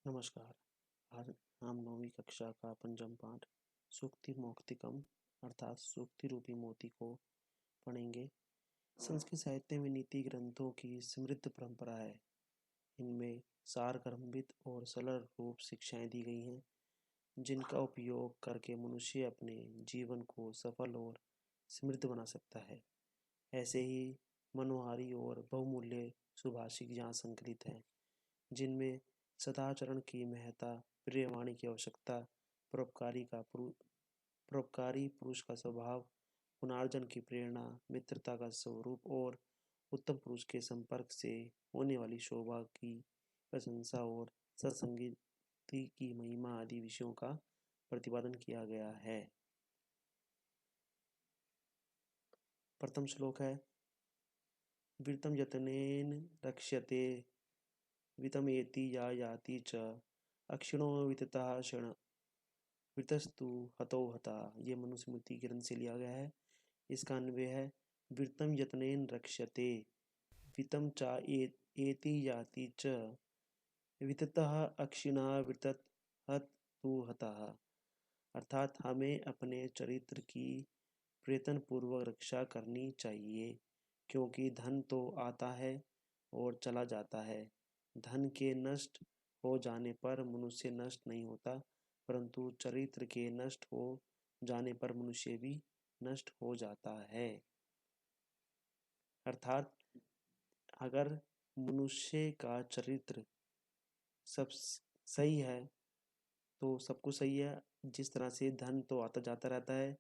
नमस्कार। आज हम 9वीं कक्षा का पंचम पाठ सूक्ति मौक्तिकम अर्थात सूक्ति रूपी मोती को पढ़ेंगे। संस्कृत साहित्य में नीति ग्रंथों की समृद्ध परंपरा है। इनमें सारगर्भित और सरल रूप शिक्षाएं दी गई हैं, जिनका उपयोग करके मनुष्य अपने जीवन को सफल और समृद्ध बना सकता है। ऐसे ही मनोहारी और बहुमूल्य सुभाषित यहाँ संकलित हैं, जिनमें सदाचरण की महत्ता, प्रियवाणी की आवश्यकता, परोपकारी पुरुष का स्वभाव, गुणार्जन की प्रेरणा, मित्रता का स्वरूप और उत्तम पुरुष के संपर्क से होने वाली शोभा की प्रशंसा और सत्संगति की महिमा आदि विषयों का प्रतिपादन किया गया है। प्रथम श्लोक है वित्तं यत्नेन रक्ष्यते वित्तमेति या याति च अक्षिणो वित्ततः क्षण वित्तस्तु हतो हता। ये मनुस्मृति ग्रंथ से लिया गया है। इसका अन्वय है वित्तं यत्नेन रक्ष्यते वित्तं च एति याति च वित्ततः अक्षिणा वित्तत तु हतः। अर्थात हमें अपने चरित्र की प्रयत्न पूर्वक रक्षा करनी चाहिए, क्योंकि धन तो आता है और चला जाता है। धन के नष्ट हो जाने पर मनुष्य नष्ट नहीं होता, परंतु चरित्र के नष्ट हो जाने पर मनुष्य भी नष्ट हो जाता है। अर्थात अगर मनुष्य का चरित्र सब सही है तो सब कुछ सही है। जिस तरह से धन तो आता जाता रहता है,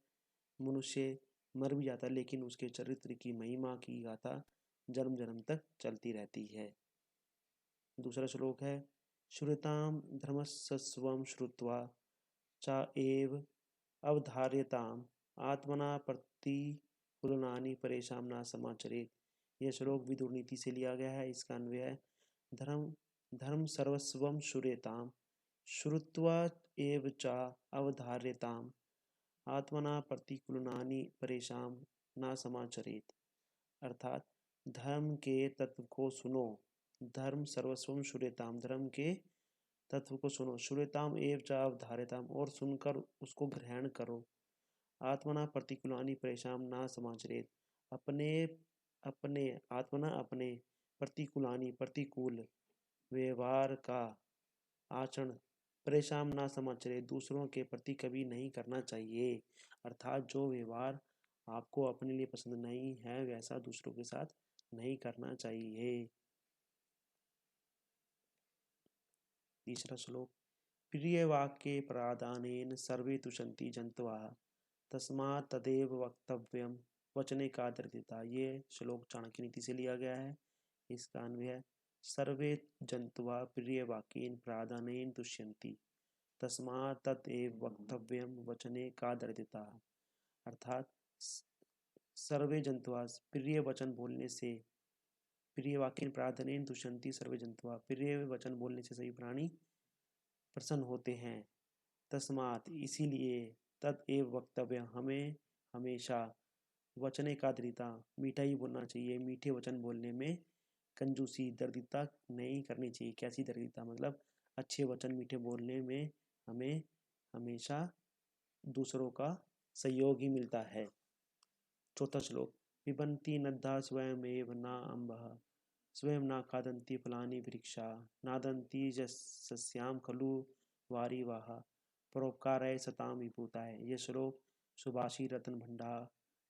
मनुष्य मर भी जाता है, लेकिन उसके चरित्र की महिमा की गाथा जन्म जन्म तक चलती रहती है। दूसरा श्लोक है श्रुताम धर्मस्वम श्रुत्वा च एव अवधार्यताम आत्मना प्रतिकूलनानि परेशान न समाचरेत। यह श्लोक विदुर नीति से लिया गया है। इसका अन्वय है धर्म धर्म सर्वस्वम श्रूयताम श्रुत्वा एव च अवधार्यताम आत्मना प्रतिकूलनानि परेशान न समाचरेत। अर्थात धर्म के तत्व को सुनो, धर्म सर्वस्वम श्रूयताम, धर्म के तत्व को सुनो, श्रूयताम एव च अवधार्यताम, और सुनकर उसको ग्रहण करो। आत्मना प्रतिकूलानि परेशान न समाचरेत, अपने अपने आत्मना अपने प्रतिकूलानि प्रतिकूल व्यवहार का आचरण परेशान ना समाचरेत, दूसरों के प्रति कभी नहीं करना चाहिए। अर्थात जो व्यवहार आपको अपने लिए पसंद नहीं है वैसा दूसरों के साथ नहीं करना चाहिए। तीसरा श्लोक प्रिय वाक्ये प्रादानेन सर्वे तुषन्ति जन्तवः तस्मात् तदेव वक्तव्यम वचने का दृढ़ता। ये श्लोक चाणक्य नीति से लिया गया है। इसका अन्वय है सर्वे जन्तवः प्रिय वाक्येन प्रादानेन तुष्यन्ति तस्मात् तदेव वक्तव्यम वचने का दृढ़ता। अर्थात सर्वे जन्तवः प्रिय वचन बोलने से, प्रिय वाक्येन प्रादानेन तुष्यन्ति सर्वे जन्तवः, प्रिय वचन बोलने से सभी प्राणी प्रसन्न होते हैं। तस्मात् इसीलिए, तदेव वक्तव्य हमें हमेशा वचने का दृढ़ता मीठा ही बोलना चाहिए। मीठे वचन बोलने में कंजूसी दर्दिता नहीं करनी चाहिए। कैसी दर्दिता मतलब अच्छे वचन मीठे बोलने में हमें हमेशा दूसरों का सहयोग ही मिलता है। चौथा श्लोक पिबन्ति नद्धा स्वयमेव न अम्बः स्वयं न खादन्ति फलानि वृक्षा नादन्ति सस्याम खलु वारिवाह परोपकाराय सताम विभूताय। यह श्लोक सुभाषी रत्न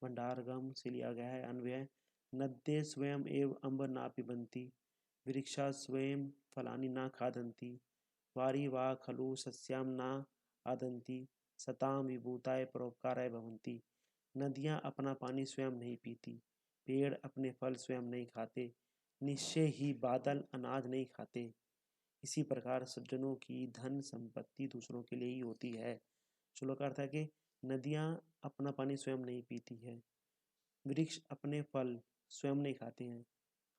भंडारगम से लिया गया है। अन्वय नद्ये स्वयं एव अम्ब न पिबन्ति वृक्षा स्वयं फलानि न खादन्ति वारिवाह खलु सस्याम न आदन्ति सताम विभूताय परोपकाराय भवन्ति। नदियाँ अपना पानी स्वयं नहीं पीती, पेड़ अपने फल स्वयं नहीं खाते, निश्चय ही बादल अनाज नहीं खाते। इसी प्रकार सज्जनों की धन संपत्ति दूसरों के लिए ही होती है। श्लोक का अर्थ है कि नदियाँ अपना पानी स्वयं नहीं पीती है, वृक्ष अपने फल स्वयं नहीं खाते हैं,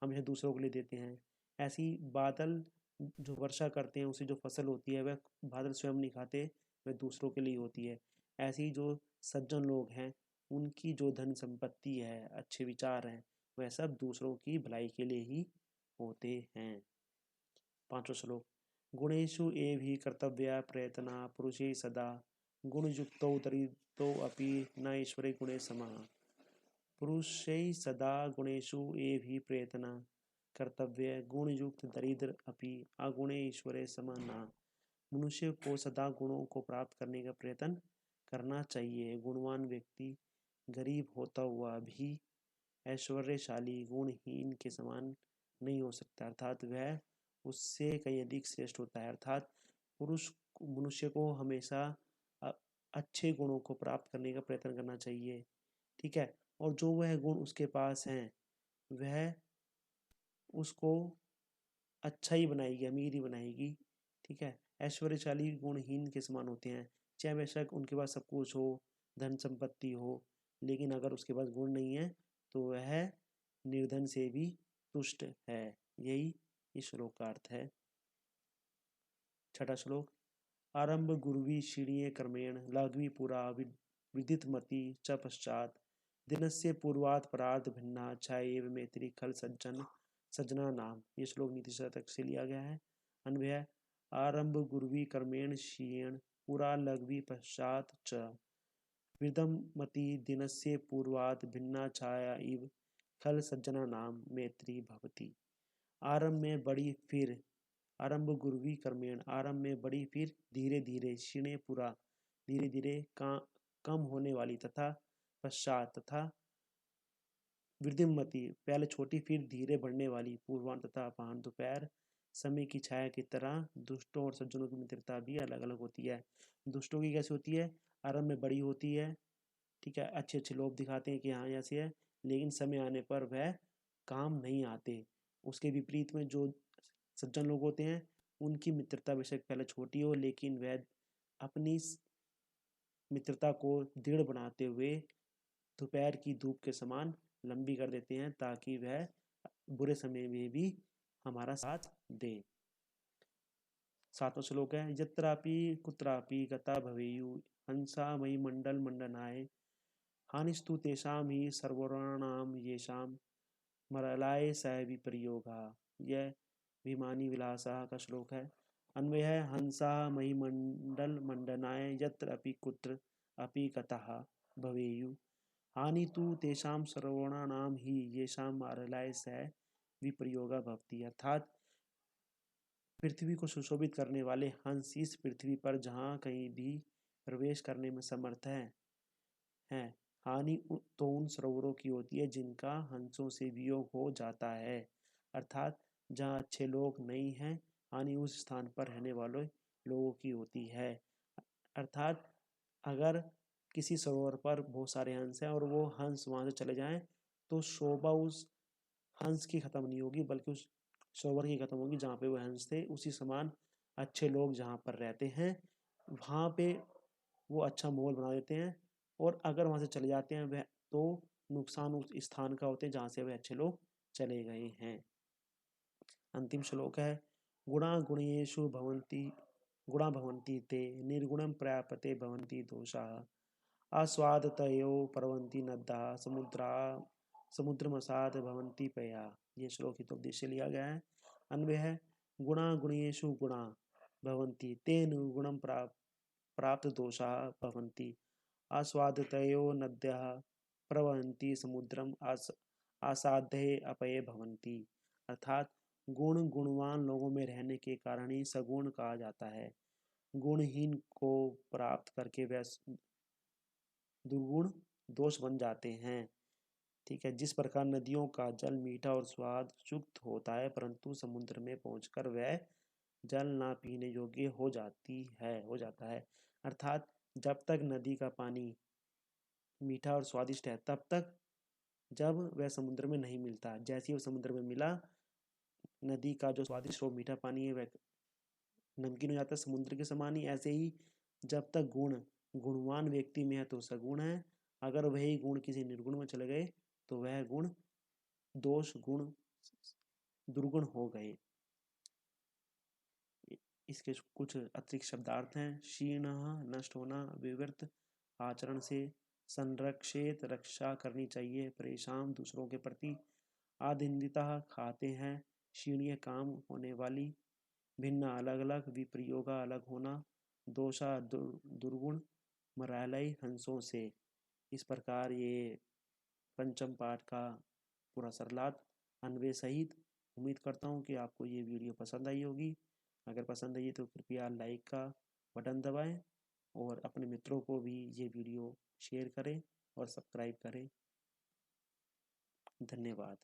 हमेशा दूसरों के लिए देते हैं। ऐसी बादल जो वर्षा करते हैं, उससे जो फसल होती है वह बादल स्वयं नहीं खाते, वह दूसरों के लिए होती है। ऐसी जो सज्जन लोग हैं, उनकी जो धन संपत्ति है, अच्छे विचार हैं, वह सब दूसरों की भलाई के लिए ही होते हैं। पांचवा श्लोक गुणेषु एवि कर्तव्या प्रयत्ना पुरुषे सदा गुणयुक्तौ दरिद्रौ अपि न ईश्वरे गुणे समः। पुरुषै सदा गुणेषु एवि प्रयत्न कर्तव्य गुणयुक्त दरिद्र अपि अगुणे ईश्वरे समः न। मनुष्य को सदा गुणों को प्राप्त करने का प्रयत्न करना चाहिए। गुणवान व्यक्ति गरीब होता हुआ भी ऐश्वर्यशाली गुणहीन के समान नहीं हो सकता, अर्थात वह उससे कहीं अधिक श्रेष्ठ होता है। अर्थात पुरुष मनुष्य को हमेशा अच्छे गुणों को प्राप्त करने का प्रयत्न करना चाहिए, ठीक है। और जो वह गुण उसके पास हैं वह उसको अच्छा ही बनाएगी, अमीर ही बनाएगी, ठीक है। ऐश्वर्यशाली गुणहीन के समान होते हैं, चाहे बेशक उनके पास सब कुछ हो, धन संपत्ति हो, लेकिन अगर उसके पास गुण नहीं है तो वह निर्धन से भी तुष्ट है। यही इस श्लोक का अर्थ है। छठा श्लोक। आरंभ गुरुवी क्षीणीय क्रमेण लघ्वी पुरा विदित मति च पश्चात दिनस्य पूर्वात् परार्ध भिन्ना छाएव मैत्री खल सज्जना नाम। ये श्लोक नीति शतक से लिया गया है। अन्वय। आरंभ गुरुवी क्रमेण क्षीण पुरा लघ्वी पश्चात च विदम मति दिनस्य पूर्वात् भिन्ना छाया इव खल सज्जना नाम मैत्री भवती। आरंभ में बड़ी फिर आरंभ गुरुवी क्रमेण, आरंभ में बड़ी फिर धीरे धीरे, क्षीणे पुरा धीरे धीरे कम होने वाली, तथा पश्चात तथा वृद्धिमती पहले छोटी फिर धीरे बढ़ने वाली, पूर्वान तथा अपान दोपहर समय की छाया की तरह दुष्टों और सज्जनों की मित्रता भी अलग अलग होती है। दुष्टों की कैसे होती है? आरंभ में बड़ी होती है, ठीक है, अच्छे अच्छे लोग दिखाते हैं कि हाँ ऐसे है, लेकिन समय आने पर वह काम नहीं आते। उसके विपरीत में जो सज्जन लोग होते हैं उनकी मित्रता बेशक पहले छोटी हो, लेकिन वह अपनी मित्रता को दृढ़ बनाते हुए दोपहर की धूप के समान लंबी कर देते हैं, ताकि वह बुरे समय में भी हमारा साथ दे। सातवां श्लोक है। यत्रापि कुत्रापि गता भवेयु हंसा मयि मंडल मंडनाय हानिस्तु तेषां ही सर्ववर्णानां येषां मरलाय सह विप्रयोगा। यह विमानी विलासा का श्लोक है। अन्वय है। हंसा मही मंडल मंडनाय यत्र अपि कुत्र अपि गतः भवेयु हानि तु तेषां सर्वणानां ही येषां मरलाय सह विप्रयोगा भवति। अर्थात पृथ्वी को सुशोभित करने वाले हंस इस पृथ्वी पर जहाँ कहीं भी प्रवेश करने में समर्थ है। हानि तो उन सरोवरों की होती है जिनका हंसों से वियोग हो जाता है। अर्थात जहाँ अच्छे लोग नहीं हैं, हानि उस स्थान पर रहने वाले लोगों की होती है। अर्थात अगर किसी सरोवर पर बहुत सारे हंस हैं और वो हंस वहाँ से चले जाएं तो शोभा उस हंस की खत्म नहीं होगी, बल्कि उस सरोवर की खत्म होगी जहाँ पे वो हंस थे। उसी समान अच्छे लोग जहाँ पर रहते हैं वहाँ पे वो अच्छा माहौल बना देते हैं, और अगर वहाँ से चले जाते हैं वह तो नुकसान उस स्थान का होते हैं जहाँ से वह अच्छे लोग चले गए हैं। अंतिम श्लोक है। गुणा गुणेषु भवन्ति ते निर्गुणं प्राप्यते भवन्ति दोषाः आस्वादतयो परवन्ति नद्दाः समुद्रमसाद भवन्ति पया। ये श्लोक हित उपदेश से लिया गया है। अन्वय है। गुणा गुणेषु गुणा भवन्ति ते निर्गुणं प्राप्त दोषाः भवन्ति आस्वादतयो नद्यः प्रवहन्ति समुद्रम आसाध्य अपये भवन्ति। अर्थात गुण गुणवान लोगों में रहने के कारण ही सगुण कहा जाता है। गुणहीन को प्राप्त करके वह दुर्गुण दोष बन जाते हैं, ठीक है। जिस प्रकार नदियों का जल मीठा और स्वाद युक्त होता है, परंतु समुद्र में पहुंचकर वह जल ना पीने योग्य हो जाता है। अर्थात जब तक नदी का पानी मीठा और स्वादिष्ट है तब तक, जब वह समुद्र में नहीं मिलता, जैसे ही वह समुद्र में मिला, नदी का जो स्वादिष्ट और मीठा पानी है वह नमकीन हो जाता है समुद्र के समान ही। ऐसे ही जब तक गुणवान व्यक्ति में है तो सगुण है, अगर वही गुण किसी निर्गुण में चले गए तो वह गुण दोष गुण दुर्गुण हो गए। इसके कुछ अतिरिक्त शब्दार्थ हैं। क्षीण नष्ट होना, विवृत आचरण से, संरक्षित रक्षा करनी चाहिए, परेशान दूसरों के प्रति, आदिंदिता खाते हैं, क्षीणीय काम होने वाली, भिन्न अलग अलग विप्रयोगा अलग होना, दोषा दुर्गुण मरालय हंसों से। इस प्रकार ये पंचम पाठ का पूरा सरलाद अन्वय सहित। उम्मीद करता हूँ कि आपको ये वीडियो पसंद आई होगी। अगर पसंद आई तो कृपया लाइक का बटन दबाएं और अपने मित्रों को भी ये वीडियो शेयर करें और सब्सक्राइब करें। धन्यवाद।